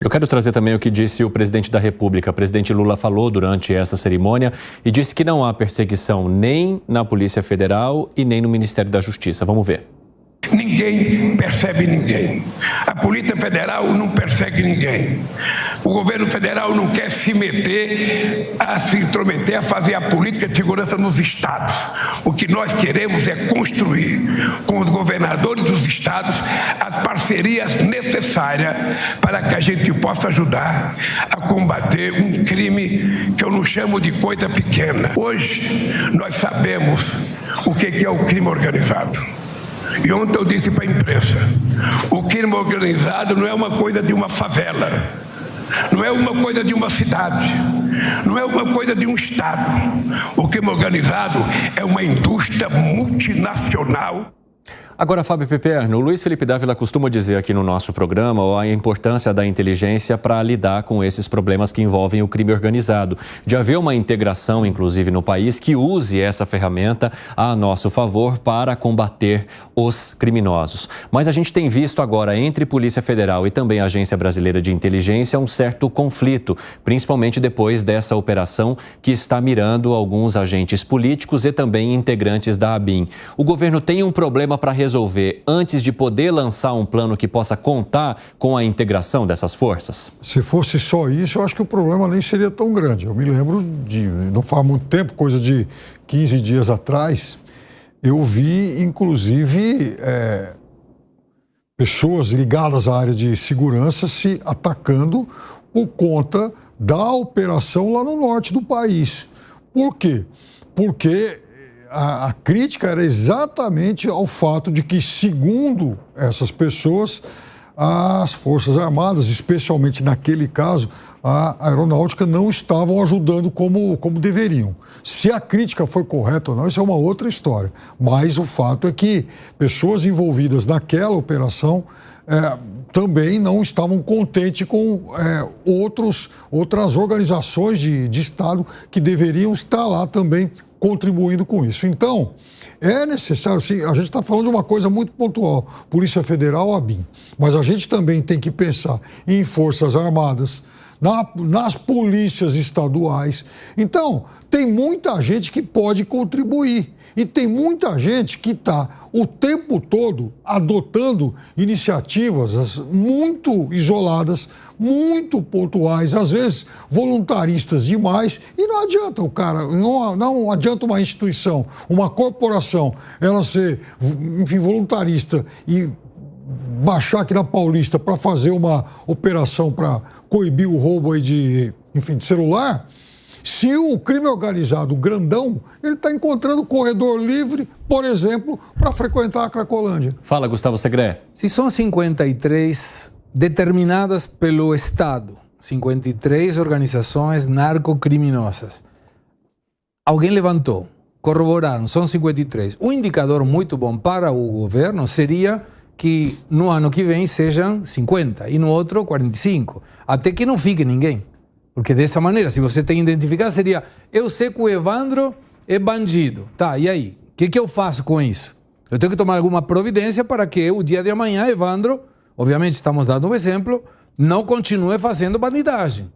Eu quero trazer também o que disse o presidente da República. O presidente Lula falou durante essa cerimônia e disse que não há perseguição nem na Polícia Federal e nem no Ministério da Justiça. Vamos ver. Ninguém persegue ninguém. A Polícia Federal não persegue ninguém. O governo federal não quer se meter, a se intrometer, a fazer a política de segurança nos estados. O que nós queremos é construir com os governadores dos estados as parcerias necessárias para que a gente possa ajudar a combater um crime que eu não chamo de coisa pequena. Hoje nós sabemos o que é o crime organizado. E ontem eu disse para a imprensa, o crime organizado não é uma coisa de uma favela, não é uma coisa de uma cidade, não é uma coisa de um estado. O crime organizado é uma indústria multinacional. Agora, Fábio Piperno, o Luiz Felipe Dávila costuma dizer aqui no nosso programa a importância da inteligência para lidar com esses problemas que envolvem o crime organizado. De haver uma integração, inclusive, no país que use essa ferramenta a nosso favor para combater os criminosos. Mas a gente tem visto agora, entre Polícia Federal e também a Agência Brasileira de Inteligência, um certo conflito, principalmente depois dessa operação que está mirando alguns agentes políticos e também integrantes da ABIN. O governo tem um problema para resolver antes de poder lançar um plano que possa contar com a integração dessas forças? Se fosse só isso, eu acho que o problema nem seria tão grande. Eu me lembro de, não faz muito tempo, coisa de 15 dias atrás, eu vi, inclusive, pessoas ligadas à área de segurança se atacando por conta da operação lá no norte do país. Por quê? Porque a crítica era exatamente ao fato de que, segundo essas pessoas, as Forças Armadas, especialmente naquele caso, a aeronáutica, não estavam ajudando como deveriam. Se a crítica foi correta ou não, isso é uma outra história. Mas o fato é que pessoas envolvidas naquela operação também não estavam contentes com outras organizações de Estado que deveriam estar lá também contribuindo com isso. Então, é necessário, sim, a gente está falando de uma coisa muito pontual, Polícia Federal, ABIN, mas a gente também tem que pensar em Forças Armadas, nas polícias estaduais. Então, tem muita gente que pode contribuir e tem muita gente que está o tempo todo adotando iniciativas muito isoladas, muito pontuais, às vezes voluntaristas demais, e não adianta o cara, não adianta uma instituição, uma corporação, ela ser, enfim, voluntarista e baixar aqui na Paulista para fazer uma operação para coibir o roubo aí de celular. Se o crime organizado grandão, ele está encontrando corredor livre, por exemplo, para frequentar a Cracolândia. Fala, Gustavo Segré. Se são 53 determinadas pelo Estado, 53 organizações narcocriminosas, alguém levantou, corroboraram, são 53. Um indicador muito bom para o governo seria que no ano que vem sejam 50 e no outro 45, até que não fique ninguém. Porque dessa maneira, se você tem que identificar, seria, eu sei que o Evandro é bandido. Tá, e aí? O que eu faço com isso? Eu tenho que tomar alguma providência para que o dia de amanhã, Evandro, obviamente estamos dando um exemplo, não continue fazendo bandidagem.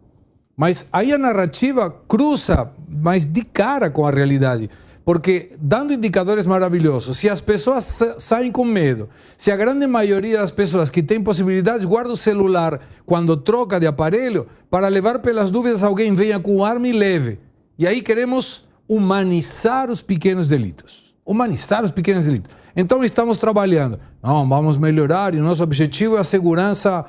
Mas aí a narrativa cruza, mas de cara com a realidade. Porque dando indicadores maravilhosos, se as pessoas saem com medo, se a grande maioria das pessoas que têm possibilidades guarda o celular quando troca de aparelho, para levar pelas dúvidas alguém venha com arma e leve. E aí queremos humanizar os pequenos delitos. Humanizar os pequenos delitos. Então estamos trabalhando. Não, vamos melhorar e o nosso objetivo é a segurança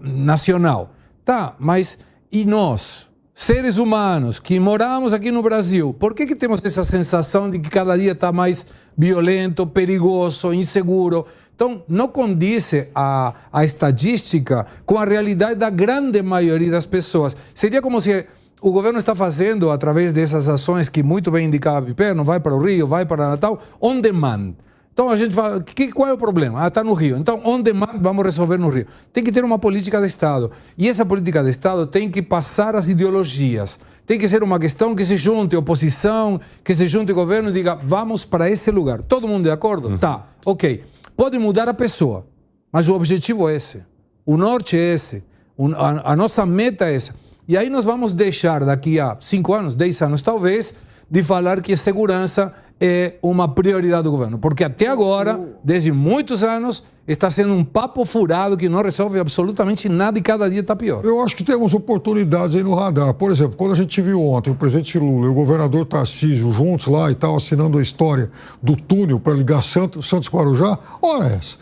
nacional. Tá, mas e nós? Seres humanos que moramos aqui no Brasil, por que temos essa sensação de que cada dia está mais violento, perigoso, inseguro? Então, não condiz a estatística com a realidade da grande maioria das pessoas. Seria como se o governo está fazendo, através dessas ações que muito bem indicava Piperno, vai para o Rio, vai para Natal, on demand. Então a gente fala, qual é o problema? Ah, está no Rio. Então, on demand, vamos resolver no Rio. Tem que ter uma política de Estado. E essa política de Estado tem que passar as ideologias. Tem que ser uma questão que se junte oposição, que se junte governo e diga, vamos para esse lugar. Todo mundo de acordo? Tá, ok. Pode mudar a pessoa, mas o objetivo é esse. O norte é esse. A nossa meta é essa. E aí nós vamos deixar daqui a 5 anos, 10 anos talvez, de falar que segurança é uma prioridade do governo. Porque até agora, desde muitos anos, está sendo um papo furado que não resolve absolutamente nada e cada dia está pior. Eu acho que temos oportunidades aí no radar. Por exemplo, quando a gente viu ontem o presidente Lula e o governador Tarcísio juntos lá e tal, assinando a história do túnel para ligar Santos Guarujá, ora essa.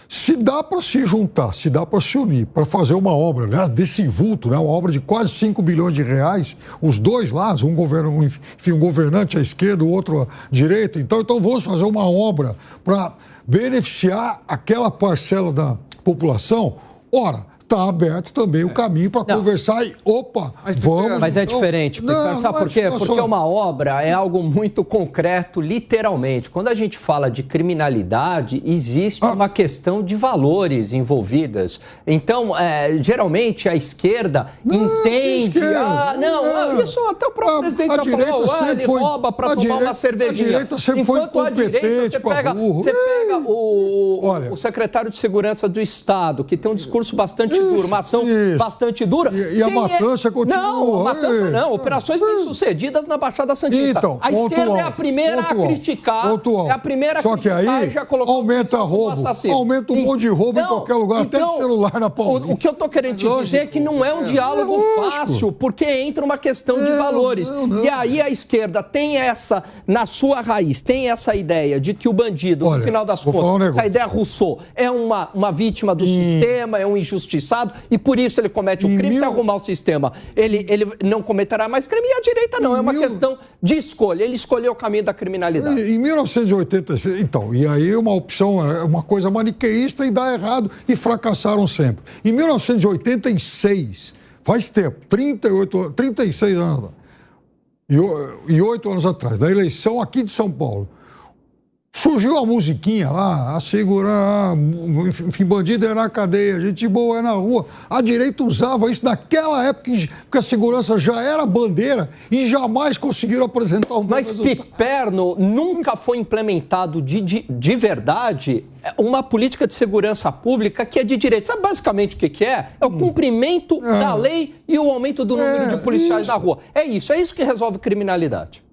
Se dá para se juntar, se dá para se unir, para fazer uma obra, aliás, desse vulto, né, uma obra de quase 5 bilhões de reais, os dois lados, um governante à esquerda, o outro à direita, então vamos fazer uma obra para beneficiar aquela parcela da população. Ora, está aberto também o caminho para conversar e, vamos... Mas é diferente, sabe por quê? Porque uma obra é algo muito concreto, literalmente. Quando a gente fala de criminalidade, existe uma questão de valores envolvidas. Então, geralmente, a esquerda entende... isso até o próprio presidente já falou. Ele rouba para tomar uma cervejinha. A direita sempre foi incompetente, você pega o secretário de Segurança do Estado, que tem um discurso bastante duro, uma ação bastante dura. E a matança continua. Não, a matança não. Operações bem-sucedidas na Baixada Santista. Então, a esquerda é a primeira a criticar. É a primeira a criticar. Só que aí já colocou aumenta roubo. Aumenta um monte de roubo em qualquer lugar, até de celular na Paulista. O que eu estou querendo te dizer é que não é um diálogo fácil, porque entra uma questão de valores. E aí a esquerda tem essa, na sua raiz, tem essa ideia de que o bandido, no final das contas, essa ideia Rousseau, é uma vítima do sistema, é um injustiçado, e por isso ele comete o crime. Se arrumar o sistema, ele não cometerá mais crime, e a direita não, é uma questão de escolha. Ele escolheu o caminho da criminalidade. Em 1986, então, e aí uma opção, uma coisa maniqueísta e dá errado, e fracassaram sempre. Em 1986, faz tempo, 36 anos, e 8 anos atrás, da eleição aqui de São Paulo, surgiu a musiquinha lá, a segurar, enfim, bandido é na cadeia, gente boa é na rua. A direita usava isso naquela época, porque a segurança já era bandeira e jamais conseguiram apresentar um bom resultado. Mas, Piperno, nunca foi implementado de verdade uma política de segurança pública que é de direita. Sabe basicamente o que é? É o cumprimento da lei e o aumento do número de policiais na rua. É isso que resolve criminalidade.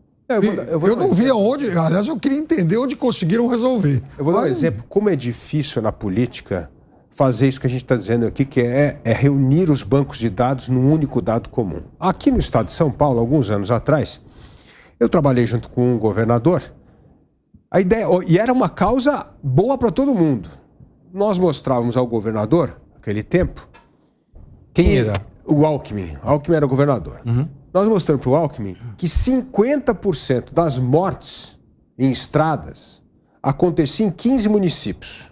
Eu não vi aonde, aliás, eu queria entender onde conseguiram resolver. Eu vou dar um exemplo, como é difícil na política fazer isso que a gente está dizendo aqui, que é reunir os bancos de dados num único dado comum. Aqui no estado de São Paulo, alguns anos atrás, eu trabalhei junto com um governador, a ideia, e era uma causa boa para todo mundo. Nós mostrávamos ao governador, naquele tempo... Quem era? O Alckmin. Alckmin era o governador. Nós mostramos para o Alckmin que 50% das mortes em estradas aconteciam em 15 municípios.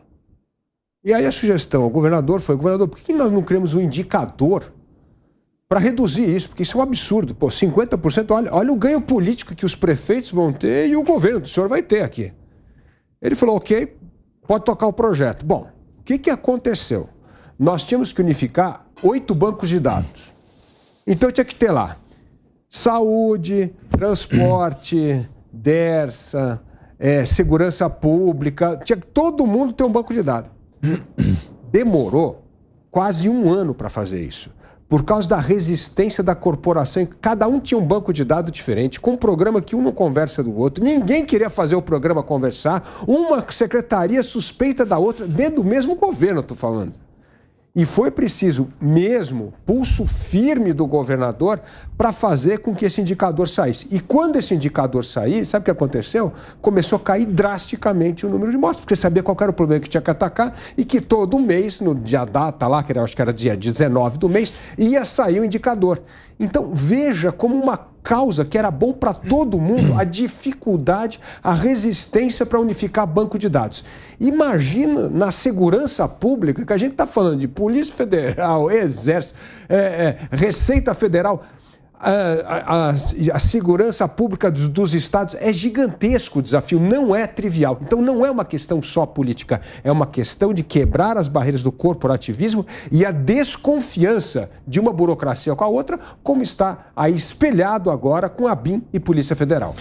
E aí a sugestão ao governador foi, governador, por que nós não criamos um indicador para reduzir isso? Porque isso é um absurdo. Pô, 50%, olha o ganho político que os prefeitos vão ter e o governo do senhor vai ter aqui. Ele falou, ok, pode tocar o projeto. Bom, o que aconteceu? Nós tínhamos que unificar 8 bancos de dados. Então tinha que ter lá saúde, transporte, DERSA, segurança pública. Tinha que todo mundo ter um banco de dados. Demorou quase 1 ano para fazer isso. Por causa da resistência da corporação. Cada um tinha um banco de dados diferente, com um programa que um não conversa do outro. Ninguém queria fazer o programa conversar. Uma secretaria suspeita da outra, dentro do mesmo governo, eu estou falando. E foi preciso mesmo pulso firme do governador para fazer com que esse indicador saísse. E quando esse indicador sair, sabe o que aconteceu? Começou a cair drasticamente o número de mortes, porque sabia qual era o problema que tinha que atacar e que todo mês, no dia data lá, que acho que era dia 19 do mês, ia sair o indicador. Então veja como uma causa que era bom para todo mundo, a dificuldade, a resistência para unificar banco de dados. Imagina na segurança pública, que a gente está falando de Polícia Federal, Exército, Receita Federal, a segurança pública dos estados é gigantesco o desafio, não é trivial. Então não é uma questão só política, é uma questão de quebrar as barreiras do corporativismo e a desconfiança de uma burocracia com a outra, como está aí espelhado agora com a BIM e Polícia Federal.